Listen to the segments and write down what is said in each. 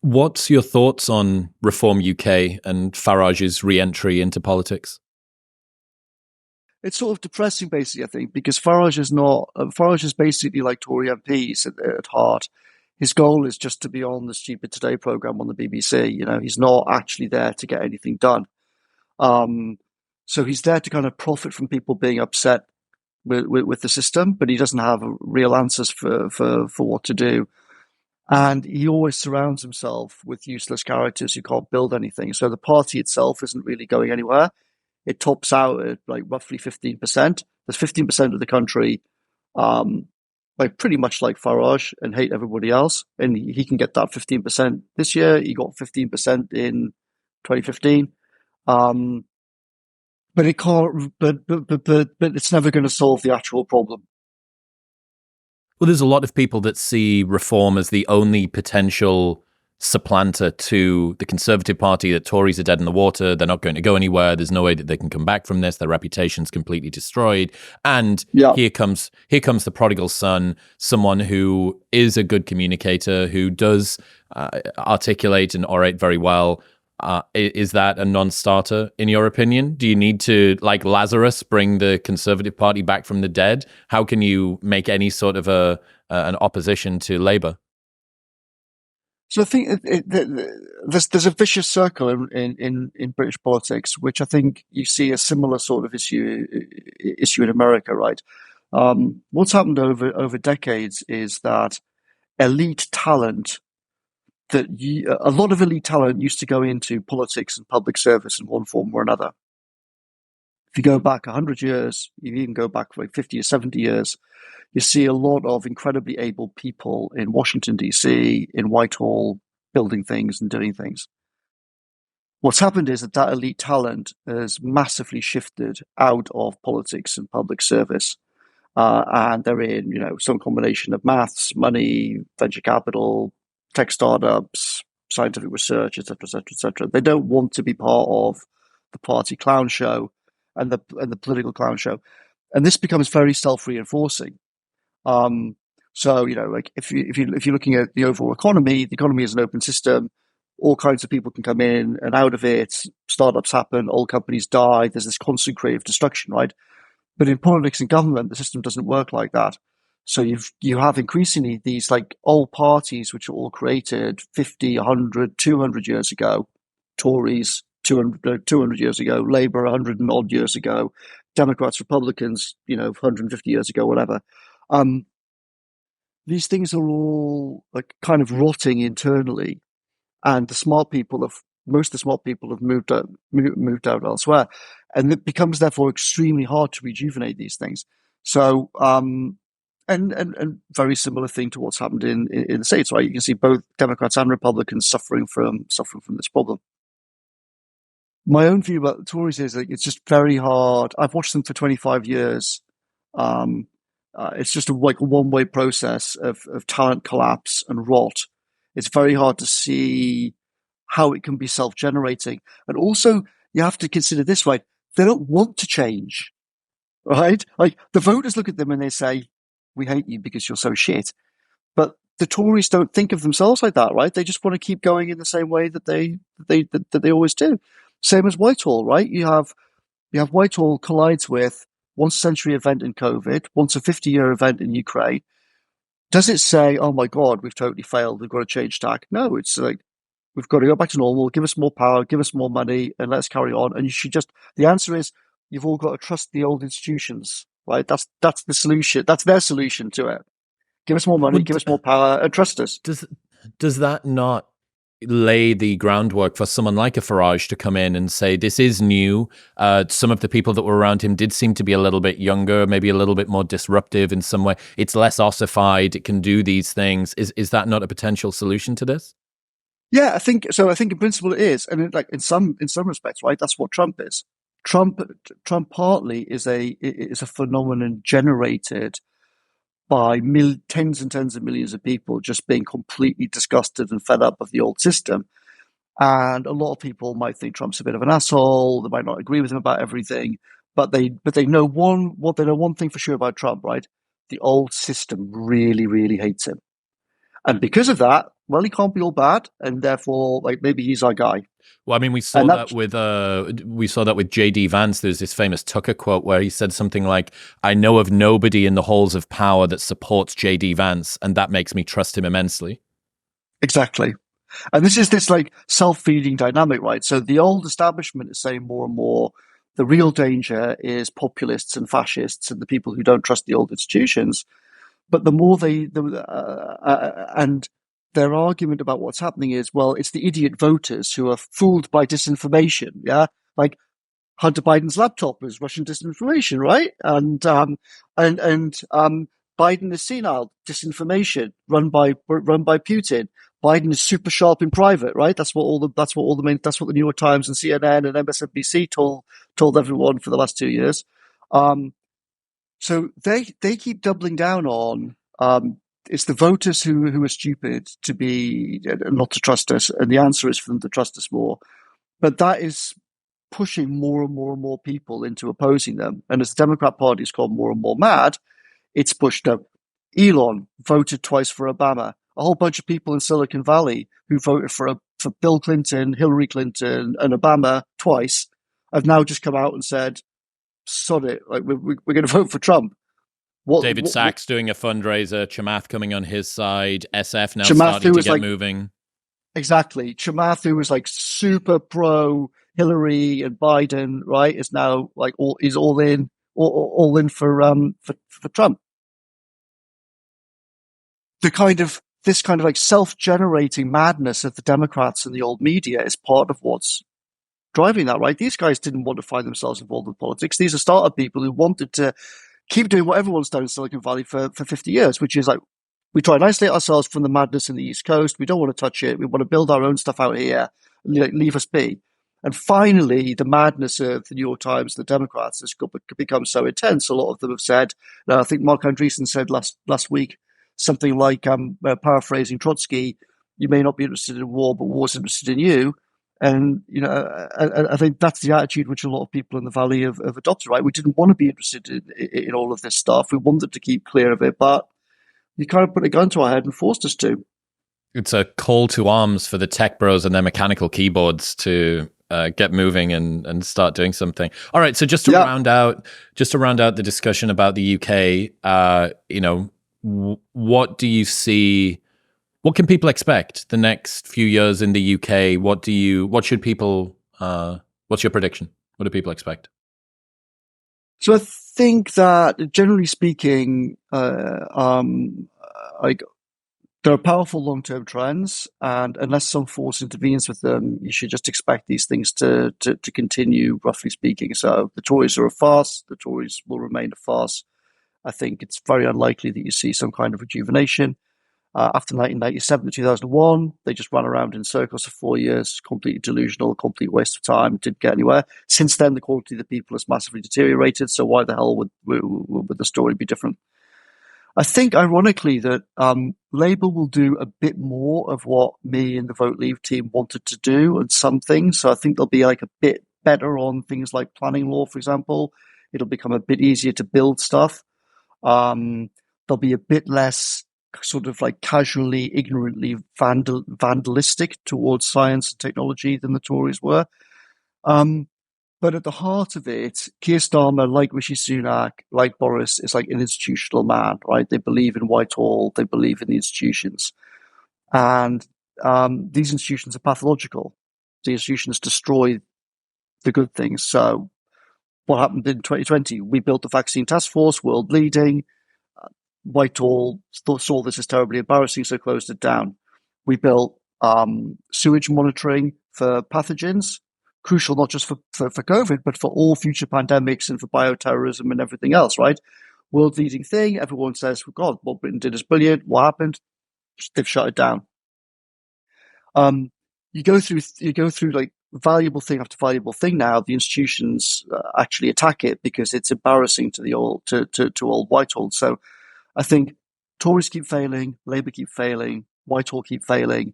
What's your thoughts on Reform UK and Farage's re-entry into politics? It's sort of depressing, basically, I think, because Farage is basically like Tory MPs at heart. His goal is just to be on the Stupid Today programme on the BBC. He's not actually there to get anything done. So he's there to kind of profit from people being upset with the system, but he doesn't have real answers for what to do. And he always surrounds himself with useless characters who can't build anything. So the party itself isn't really going anywhere. It tops out at like roughly 15%. There's 15% of the country, like pretty much like Farage, and hate everybody else. And he can get that 15% this year. He got 15% in 2015. But it can't. But it's never going to solve the actual problem. Well, there's a lot of people that see Reform as the only potential supplanter to the Conservative Party, that Tories are dead in the water, they're not going to go anywhere, there's no way that they can come back from this, their reputation's completely destroyed. And here comes the prodigal son, someone who is a good communicator, who does articulate and orate very well. Is that a non-starter in your opinion? Do you need to, like Lazarus, bring the Conservative Party back from the dead? How can you make any sort of an opposition to Labour? So I think there's a vicious circle in British politics, which I think you see a similar sort of issue in America, right? What's happened over decades is that elite talent, a lot of elite talent used to go into politics and public service in one form or another. If you go back 100 years, you even go back like 50 or 70 years, you see a lot of incredibly able people in Washington, D.C., in Whitehall, building things and doing things. What's happened is that elite talent has massively shifted out of politics and public service. And they're in, some combination of maths, money, venture capital, tech startups, scientific research, etc., etc., etc. They don't want to be part of the party clown show and the political clown show, and this becomes very self-reinforcing. So like if you're looking at the overall economy, the economy is an open system. All kinds of people can come in and out of it. Startups happen, old companies die. There's this constant creative destruction, right? But in politics and government, the system doesn't work like that. So you have increasingly these like old parties which are all created 50, 100, 200 years ago. Tories 200 years ago, Labour 100 and odd years ago, Democrats, Republicans, 150 years ago, whatever. These things are all like kind of rotting internally, and most of the smart people have moved out elsewhere, and it becomes therefore extremely hard to rejuvenate these things. So, and very similar thing to what's happened in the States, right? You can see both Democrats and Republicans suffering from this problem. My own view about the Tories is like it's just very hard. I've watched them for 25 years. It's just a one-way process of talent collapse and rot. It's very hard to see how it can be self-generating. And also, you have to consider this, right? They don't want to change, right? Like the voters look at them and they say, "We hate you because you're so shit." But the Tories don't think of themselves like that, right? They just want to keep going in the same way that they always do. Same as Whitehall, right? You have Whitehall collides with once a century event in COVID, once a 50-year event in Ukraine. Does it say, "Oh my God, we've totally failed, we've got to change tack"? No, it's like, we've got to go back to normal, give us more power, give us more money, and let's carry on. And the answer is, you've all got to trust the old institutions, right? That's the solution. That's their solution to it. Give us more money, give us more power, and trust us. Does that not lay the groundwork for someone like a Farage to come in and say, this is new? Some of the people that were around him did seem to be a little bit younger, maybe a little bit more disruptive in some way. It's less ossified. It can do these things. Is that not a potential solution to this? Yeah, I think so. I think in principle it is, and in some respects, right? That's what Trump is. Trump partly is a phenomenon generated by tens and tens of millions of people just being completely disgusted and fed up of the old system. And a lot of people might think Trump's a bit of an asshole. They might not agree with him about everything, but they know one thing for sure about Trump, right? The old system really, really hates him. And because of that, well, he can't be all bad, and therefore, like, maybe he's our guy. Well, I mean, And that, we saw that with JD Vance. There's this famous Tucker quote where he said something like, "I know of nobody in the halls of power that supports JD Vance, and that makes me trust him immensely." exactly. And this is this like self-feeding dynamic, right? So the old establishment is saying more and more the real danger is populists and fascists and the people who don't trust the old institutions. But the more and their argument about what's happening is, well, it's the idiot voters who are fooled by disinformation. Yeah, like Hunter Biden's laptop is Russian disinformation, right? And Biden is senile disinformation run by Putin. Biden is super sharp in private, right? That's what the New York Times and CNN and MSNBC told everyone for the last 2 years. So they keep doubling down on it's the voters who are stupid to be not to trust us, and the answer is for them to trust us more. But that is pushing more and more and more people into opposing them. And as the Democrat Party is called more and more mad, it's pushed up. Elon voted twice for Obama. A whole bunch of people in Silicon Valley who voted for Bill Clinton, Hillary Clinton, and Obama twice have now just come out and said, "Sod it! Like we're going to vote for Trump." David Sachs doing a fundraiser, Chamath coming on his side, SF now Chamath, starting to get moving. Exactly. Chamath, who was like super pro Hillary and Biden, right, is now like all in for Trump. This kind of like self-generating madness of the Democrats and the old media is part of what's driving that, right? These guys didn't want to find themselves involved in politics. These are startup people who wanted to keep doing what everyone's done in Silicon Valley for 50 years, which is like, we try and isolate ourselves from the madness in the East Coast. We don't want to touch it. We want to build our own stuff out here and leave us be. And finally, the madness of the New York Times, the Democrats, has become so intense. A lot of them have said, I think Mark Andreessen said last week, something like, paraphrasing Trotsky, you may not be interested in war, but war's interested in you. And, I think that's the attitude which a lot of people in the Valley have adopted, right? We didn't want to be interested in all of this stuff. We wanted to keep clear of it, but you kind of put a gun to our head and forced us to. It's a call to arms for the tech bros and their mechanical keyboards to get moving and start doing something. All right, so just to round out the discussion about the UK, what do you see? What can people expect the next few years in the UK? What's your prediction? What do people expect? So I think that generally speaking, like there are powerful long-term trends, and unless some force intervenes with them, you should just expect these things to continue, roughly speaking. So the Tories are a farce. The Tories will remain a farce. I think it's very unlikely that you see some kind of rejuvenation. After 1997 to 2001, they just ran around in circles for 4 years, completely delusional, complete waste of time, didn't get anywhere. Since then, the quality of the people has massively deteriorated, so why the hell would the story be different? I think, ironically, that Labour will do a bit more of what me and the Vote Leave team wanted to do on some things. So I think they'll be like a bit better on things like planning law, for example. It'll become a bit easier to build stuff. There'll be a bit less sort of like casually, ignorantly vandalistic towards science and technology than the Tories were. But at the heart of it, Keir Starmer, like Rishi Sunak, like Boris, is like an institutional man, right? They believe in Whitehall, they believe in the institutions. And these institutions are pathological. The institutions destroy the good things. So what happened in 2020? We built the vaccine task force, world leading. Whitehall saw this as terribly embarrassing, so closed it down. We built sewage monitoring for pathogens, crucial not just for COVID, but for all future pandemics and for bioterrorism and everything else, right? World leading thing. Everyone says, oh, God, what Britain did is brilliant. What happened? They've shut it down. You go through like valuable thing after valuable thing now. The institutions actually attack it because it's embarrassing to the old Whitehall. So I think Tories keep failing, Labour keep failing, Whitehall keep failing.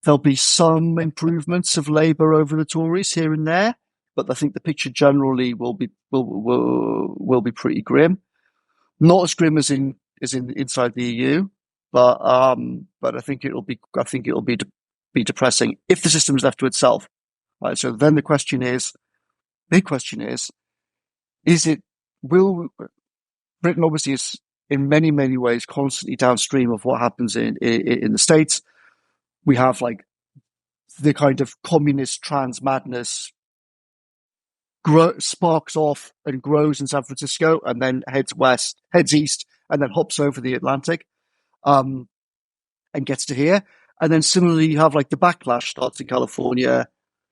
There'll be some improvements of Labour over the Tories here and there, but I think the picture generally will be pretty grim. Not as grim as inside the EU, but I think it'll be depressing if the system is left to itself. Right. So then the big question is it will Britain obviously is in many, many ways constantly downstream of what happens in the States. We have like the kind of communist trans madness sparks off and grows in San Francisco and then heads east, and then hops over the Atlantic, and gets to here. And then similarly, you have like the backlash starts in California,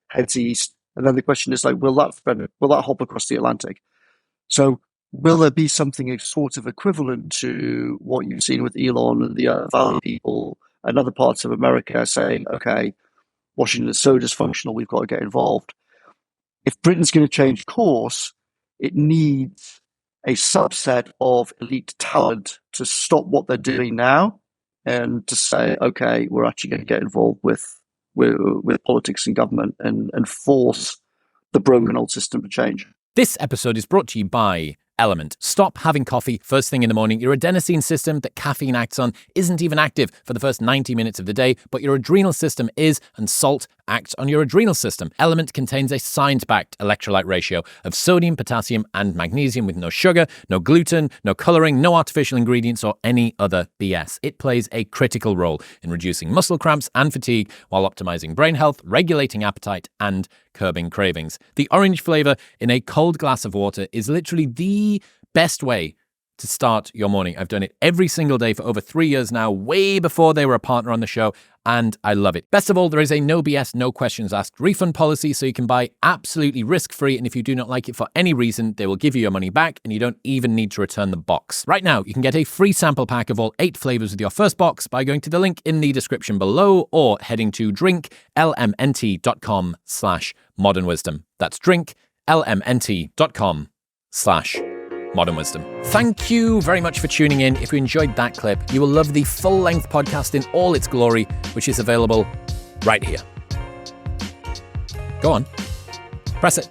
heads east, and then the question is like, will that hop across the Atlantic? So will there be something sort of equivalent to what you've seen with Elon and the Valley people and other parts of America saying, okay, Washington is so dysfunctional, we've got to get involved? If Britain's going to change course, it needs a subset of elite talent to stop what they're doing now and to say, okay, we're actually going to get involved with politics and government and force the broken old system to change. This episode is brought to you by Element. Stop having coffee first thing in the morning. Your adenosine system that caffeine acts on isn't even active for the first 90 minutes of the day, but your adrenal system is, and salt acts on your adrenal system. Element contains a science-backed electrolyte ratio of sodium, potassium, and magnesium with no sugar, no gluten, no coloring, no artificial ingredients, or any other BS. It plays a critical role in reducing muscle cramps and fatigue while optimizing brain health, regulating appetite, and curbing cravings. The orange flavor in a cold glass of water is literally the best way to start your morning. I've done it every single day for over 3 years now, way before they were a partner on the show, and I love it. Best of all, there is a no BS, no questions asked refund policy, so you can buy absolutely risk-free, and if you do not like it for any reason, they will give you your money back, and you don't even need to return the box. Right now, you can get a free sample pack of all 8 flavors with your first box by going to the link in the description below or heading to drinklmnt.com/modern wisdom. That's drinklmnt.com/modern wisdom. Thank you very much for tuning in. If you enjoyed that clip, you will love the full-length podcast in all its glory, which is available right here. Go on. Press it.